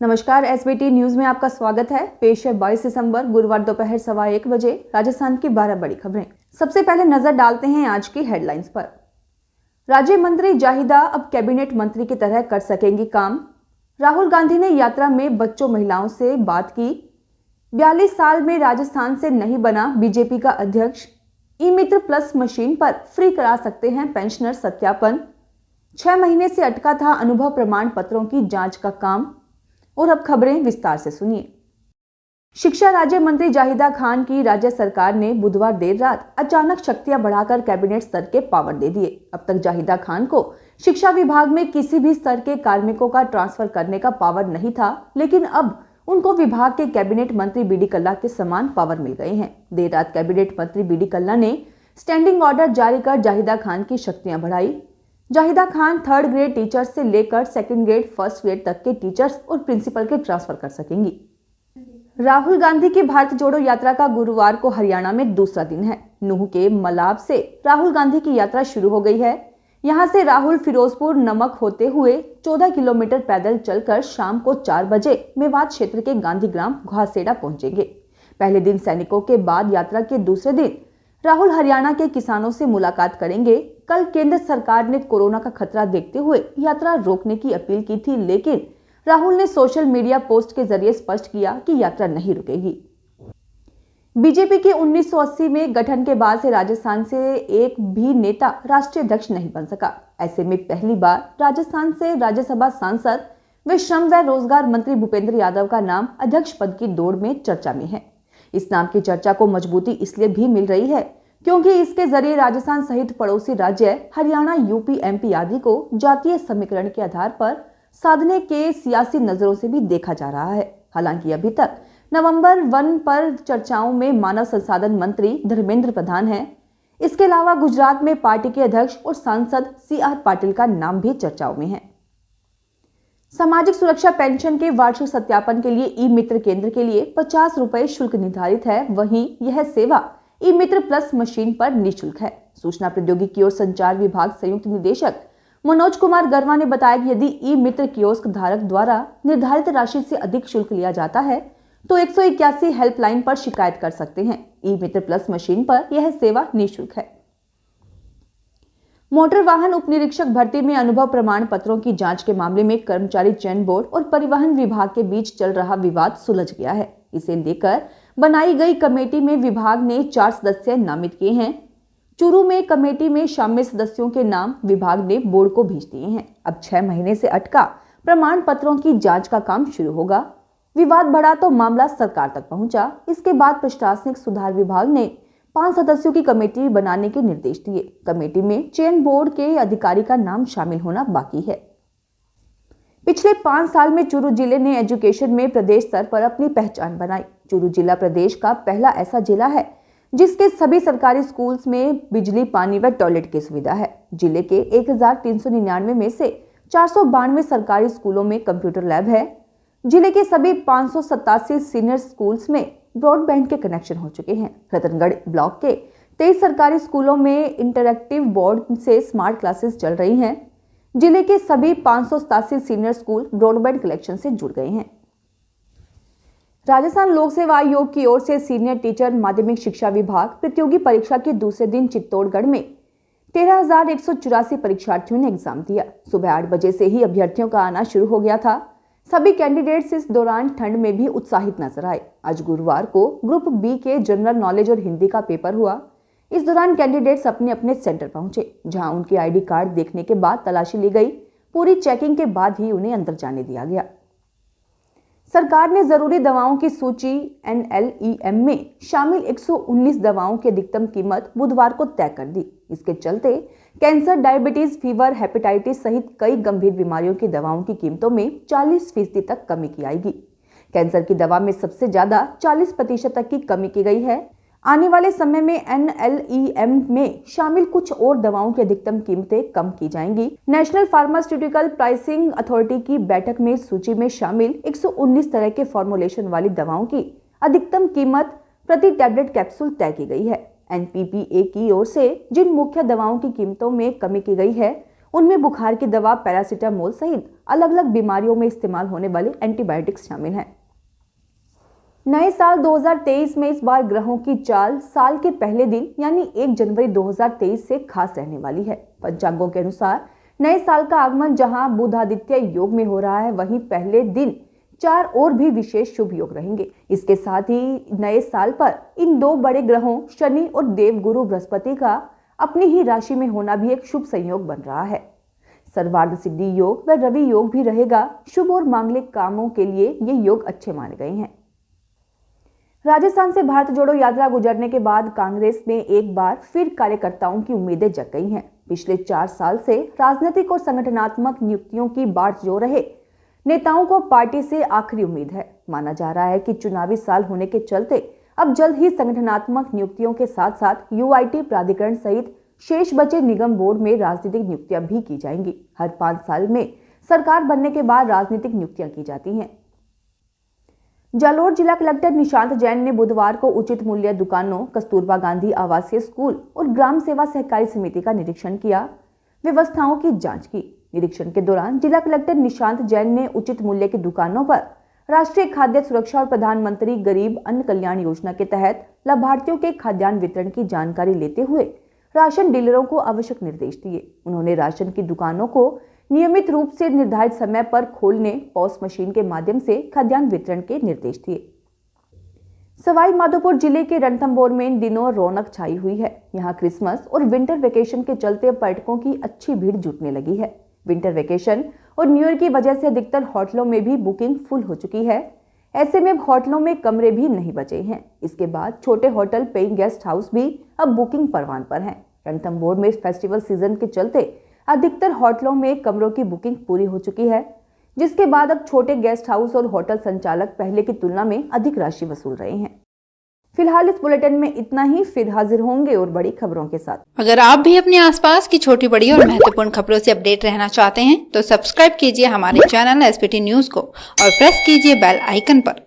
नमस्कार, SBT news में आपका स्वागत है। पेश है 22 दिसंबर गुरुवार दोपहर 1:15 बजे राजस्थान की 12 बड़ी खबरें। सबसे पहले नजर डालते हैं आज की हेडलाइंस पर। राज्य मंत्री जाहिदा अब कैबिनेट मंत्री की तरह कर सकेंगी काम। राहुल गांधी ने यात्रा में बच्चों महिलाओं से बात की। 42 साल में राजस्थान से नहीं बना बीजेपी का अध्यक्ष। ई मित्र प्लस मशीन पर फ्री करा सकते हैं पेंशनर सत्यापन। 6 महीने से अटका था अनुभव प्रमाण पत्रों की जांच का काम। और अब खबरें विस्तार से सुनिए। शिक्षा राज्य मंत्री जाहिदा खान की राज्य सरकार ने बुधवार देर रात अचानक शक्तियां बढ़ाकर कैबिनेट स्तर के पावर दे दिए। अब तक जाहिदा खान को शिक्षा विभाग में किसी भी स्तर के कार्मिकों का ट्रांसफर करने का पावर नहीं था, लेकिन अब उनको विभाग के कैबिनेट मंत्री बीडी कल्ला के समान पावर मिल गए हैं। देर रात कैबिनेट मंत्री बीडी कल्ला ने स्टैंडिंग ऑर्डर जारी कर जाहिदा खान की शक्तियां बढ़ाई। Zahida Khan 3rd grade teachers से लेकर 2nd ग्रेड 1st ग्रेड तक के टीचर्स और प्रिंसिपल के ट्रांसफर कर सकेंगी। राहुल गांधी की भारत जोड़ो यात्रा का गुरुवार को हरियाणा में दूसरा दिन है। नूह के मलाब से राहुल गांधी की यात्रा शुरू हो गई है। यहां से राहुल फिरोजपुर नमक होते हुए 14 किलोमीटर पैदल चलकर शाम को 4 बजे मेवात क्षेत्र के गांधीग्राम घासेड़ा पहुंचेंगे। पहले दिन सैनिकों के बाद यात्रा के दूसरे दिन राहुल हरियाणा के किसानों से मुलाकात करेंगे। कल केंद्र सरकार ने कोरोना का खतरा देखते हुए यात्रा रोकने की अपील की थी, लेकिन राहुल ने सोशल मीडिया पोस्ट के जरिए स्पष्ट किया कि यात्रा नहीं रुकेगी। बीजेपी के 1980 में गठन के बाद से राजस्थान से एक भी नेता राष्ट्रीय अध्यक्ष नहीं बन सका। ऐसे में पहली बार राजस्थान से राज्यसभा सांसद व श्रम व रोजगार मंत्री भूपेंद्र यादव का नाम अध्यक्ष पद की दौड़ में चर्चा में है। इस नाम की चर्चा को मजबूती इसलिए भी मिल रही है क्योंकि इसके जरिए राजस्थान सहित पड़ोसी राज्य हरियाणा, यूपी, एमपी आदि को जातीय समीकरण के आधार पर साधने के सियासी नजरों से भी देखा जा रहा है। हालांकि अभी तक नवंबर 1 पर चर्चाओं में मानव संसाधन मंत्री धर्मेंद्र प्रधान हैं। इसके अलावा गुजरात में पार्टी के अध्यक्ष और सांसद CR पाटिल का नाम भी चर्चाओं में है। सामाजिक सुरक्षा पेंशन के वार्षिक सत्यापन के लिए ई मित्र केंद्र के लिए 50 रुपए शुल्क निर्धारित है। वहीं यह सेवा ई मित्र प्लस मशीन पर निःशुल्क है। सूचना प्रौद्योगिकी और संचार विभाग संयुक्त निदेशक मनोज कुमार गर्मा ने बताया कि यदि ई मित्र कियोस्क धारक द्वारा निर्धारित राशि से अधिक शुल्क लिया जाता है तो 181 हेल्पलाइन पर शिकायत कर सकते हैं। ई मित्र प्लस मशीन पर यह सेवा निःशुल्क है। मोटर वाहन उप निरीक्षक भर्ती में अनुभव प्रमाण पत्रों की जांच के मामले में कर्मचारी चयन बोर्ड और परिवहन विभाग के बीच चल रहा विवाद सुलझ गया है। इसे लेकर बनाई गई कमेटी में विभाग ने 4 सदस्य नामित किए हैं। चूरू में कमेटी में शामिल सदस्यों के नाम विभाग ने बोर्ड को भेज दिए हैं। अब 6 महीने से अटका प्रमाण पत्रों की जांच का काम शुरू होगा। विवाद बढ़ा तो मामला सरकार तक पहुंचा। इसके बाद प्रशासनिक सुधार विभाग ने 5 सदस्यों की कमेटी बनाने के निर्देश दिए। कमेटी में चयन बोर्ड के अधिकारी का नाम शामिल होना बाकी है। पिछले 5 साल में चूरू जिले ने एजुकेशन में प्रदेश स्तर पर अपनी पहचान बनाई। चूरू जिला प्रदेश का पहला ऐसा जिला है जिसके सभी सरकारी स्कूल्स में बिजली, पानी व टॉयलेट की सुविधा है। जिले के 1399 में से 492 सरकारी स्कूलों में कंप्यूटर लैब है। जिले के सभी 587 सीनियर स्कूल्स में ब्रॉडबैंड के कनेक्शन हो चुके हैं। रतनगढ़ ब्लॉक के 23 सरकारी स्कूलों में इंटरैक्टिव बोर्ड से स्मार्ट क्लासेस चल रही हैं। जिले के सभी 587 सीनियर स्कूल ब्रॉडबैंड कनेक्शन से जुड़ गए हैं। राजस्थान लोक सेवा आयोग की ओर से सीनियर टीचर माध्यमिक शिक्षा विभाग प्रतियोगी परीक्षा के दूसरे दिन चित्तौड़गढ़ में 13,184 परीक्षार्थियों ने एग्जाम दिया। सुबह 8 बजे से ही अभ्यर्थियों का आना शुरू हो गया था। सभी कैंडिडेट्स इस दौरान ठंड में भी उत्साहित नजर आए। आज गुरुवार को ग्रुप बी के जनरल नॉलेज और हिंदी का पेपर हुआ। इस दौरान कैंडिडेट्स अपने अपने सेंटर पहुंचे, जहां उनके आईडी कार्ड देखने के बाद तलाशी ली गई। पूरी चेकिंग के बाद ही उन्हें अंदर जाने दिया गया। सरकार ने जरूरी दवाओं की सूची NLEM में शामिल 119 दवाओं की अधिकतम कीमत बुधवार को तय कर दी। इसके चलते कैंसर, डायबिटीज, फीवर, हेपेटाइटिस सहित कई गंभीर बीमारियों की दवाओं की कीमतों में 40% तक कमी की आएगी। कैंसर की दवा में सबसे ज्यादा 40% तक की कमी की गई है। आने वाले समय में NLEM में शामिल कुछ और दवाओं की अधिकतम कीमतें कम की जाएंगी। नेशनल फार्मास्यूटिकल प्राइसिंग अथॉरिटी की बैठक में सूची में शामिल 119 तरह के फॉर्मुलेशन वाली दवाओं की अधिकतम कीमत प्रति टैबलेट कैप्सूल तय की गई है। NPPA की ओर से जिन मुख्य दवाओं की कीमतों में कमी की गई है उनमें बुखार की दवा पैरासीटामोल सहित अलग अलग बीमारियों में इस्तेमाल होने वाले एंटीबायोटिक्स शामिल हैं। नए साल 2023 में इस बार ग्रहों की चाल साल के पहले दिन यानी 1 जनवरी 2023 से खास रहने वाली है। पंचांगों के अनुसार नए साल का आगमन जहां बुधादित्य योग में हो रहा है, वहीं पहले दिन 4 और भी विशेष शुभ योग रहेंगे। इसके साथ ही नए साल पर इन 2 बड़े ग्रहों शनि और देवगुरु बृहस्पति का अपनी ही राशि में होना भी एक शुभ संयोग बन रहा है। सर्वार्थ सिद्धि योग व रवि योग भी रहेगा। शुभ और मांगलिक कामों के लिए ये योग अच्छे माने गए हैं। राजस्थान से भारत जोड़ो यात्रा गुजरने के बाद कांग्रेस में एक बार फिर कार्यकर्ताओं की उम्मीदें जग गई हैं। पिछले 4 साल से राजनीतिक और संगठनात्मक नियुक्तियों की बाट जो रहे नेताओं को पार्टी से आखिरी उम्मीद है। माना जा रहा है कि चुनावी साल होने के चलते अब जल्द ही संगठनात्मक नियुक्तियों के साथ साथ यूआईटी प्राधिकरण सहित शेष बचे निगम बोर्ड में राजनीतिक नियुक्तियां भी की जाएंगी। हर 5 साल में सरकार बनने के बाद राजनीतिक नियुक्तियां की जाती हैं। जालोर जिला कलेक्टर निशांत जैन ने बुधवार को उचित मूल्य दुकानों, कस्तूरबा गांधी आवासीय स्कूल और ग्राम सेवा सहकारी समिति का निरीक्षण किया, व्यवस्थाओं की जांच की। निरीक्षण के दौरान जिला कलेक्टर निशांत जैन ने उचित मूल्य की दुकानों पर राष्ट्रीय खाद्य सुरक्षा और प्रधानमंत्री गरीब अन्न कल्याण योजना के तहत लाभार्थियों के खाद्यान्न वितरण की जानकारी लेते हुए राशन डीलरों को आवश्यक निर्देश दिए। उन्होंने राशन की दुकानों को नियमित रूप से निर्धारित समय पर खोलने, पॉस मशीन के माध्यम से खाद्यान्न वितरण के निर्देश दिए। सवाई माधोपुर जिले के रणथंभौर में इन दिनों रौनक छाई हुई है। यहाँ क्रिसमस और विंटर वेकेशन के चलते पर्यटकों की अच्छी भीड़ जुटने लगी है। विंटर वेकेशन और न्यू ईयर की वजह से अधिकतर होटलों में भी बुकिंग फुल हो चुकी है। ऐसे में होटलों में कमरे भी नहीं बचे हैं। इसके बाद छोटे होटल, पेइंग गेस्ट हाउस भी अब बुकिंग परवान पर हैं। रणथंभौर में फेस्टिवल सीजन के चलते अधिकतर होटलों में कमरों की बुकिंग पूरी हो चुकी है, जिसके बाद अब छोटे गेस्ट हाउस और होटल संचालक पहले की तुलना में अधिक राशि वसूल रहे हैं। फिलहाल इस बुलेटिन में इतना ही। फिर हाजिर होंगे और बड़ी खबरों के साथ। अगर आप भी अपने आसपास की छोटी बड़ी और महत्वपूर्ण खबरों से अपडेट रहना चाहते हैं तो सब्सक्राइब कीजिए हमारे चैनल एसपीटी न्यूज को और प्रेस कीजिए बेल आइकन पर।